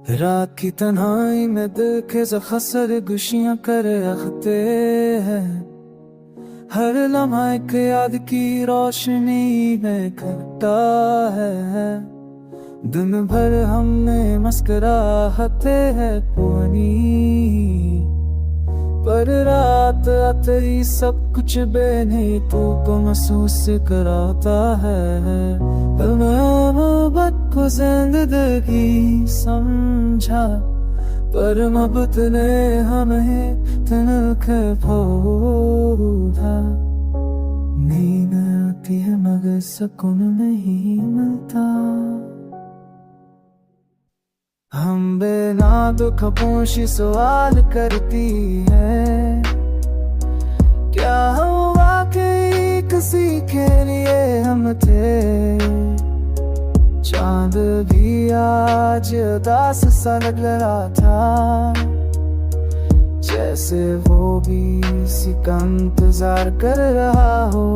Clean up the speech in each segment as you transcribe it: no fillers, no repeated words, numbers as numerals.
रात की तन्हाई में दिल के ज़ख़्सर गुशियां कर रखते हैं। हर लम्हा एक याद की रोशनी में खटता है। दिन भर हमने मुस्कुराहते हैं पुरानी, पर रात आते ही सब कुछ बेनही को महसूस कराता है। पर मोहब्बत को जिंदगी समझा, पर मोहब्बत ने हमें तनख खोदा। नींद आती है मगर सुकून नहीं मिलता। हम बिना दुख पोशी सवाल करती है, क्या हम वाकई किसी के लिए हम थे। चांद भी आज उदास सा लग रहा था, जैसे वो भी इसी का इंतजार कर रहा हो।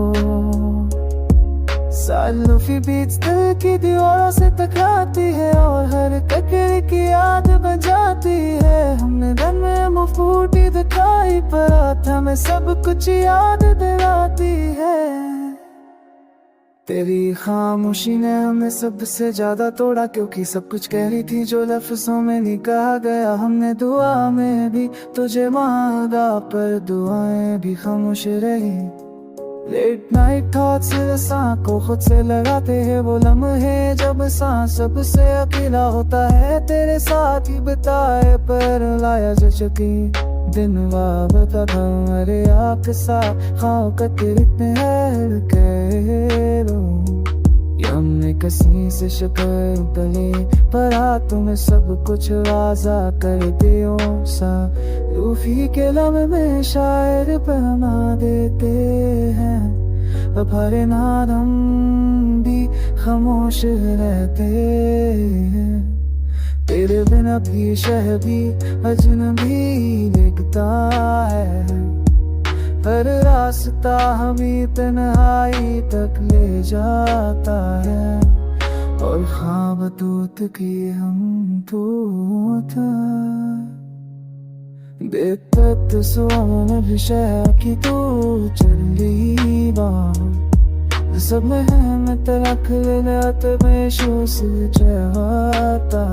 सालों की बीच दिल की दीवारों से टकराती है और हर ककड़ी की याद बन जाती है। हमने दिन में मुँह फूटी दिखाई पर रात हमें सब कुछ याद दिलाती है। तेरी खामोशी ने हमें सबसे ज्यादा तोड़ा, क्योंकि सब कुछ कह रही थी जो लफ्जों में नहीं कहा गया। हमने दुआ में भी तुझे मांगा पर दुआएं भी खामोश रही। लेट नाइट थॉट्स सांस को खुद से लगाते हैं वो लम्हे जब सांस सबसे अकेला होता है। तेरे साथ ही बिताए पर लाया जो चुकी दिन वाबता था मेरे आपके साथ। खाओ कतिर इतने हमने कसी से शक्ल तले पर हाथों में सब कुछ वाजा कर दियो सा। रूफी के लम्हे में शायर बना देते हैं, अब हरे नाद हम भी खामोश रहते हैं। तेरे बिना भी शहर भी अजनबी दिखता है, हर रास्ता हमें तन्हाई तक ले जाता है। और ख्वाब दूत की हम था बेतत सोन भी शहर की तो चली बात। सब में तलक लेते में शोस चाहता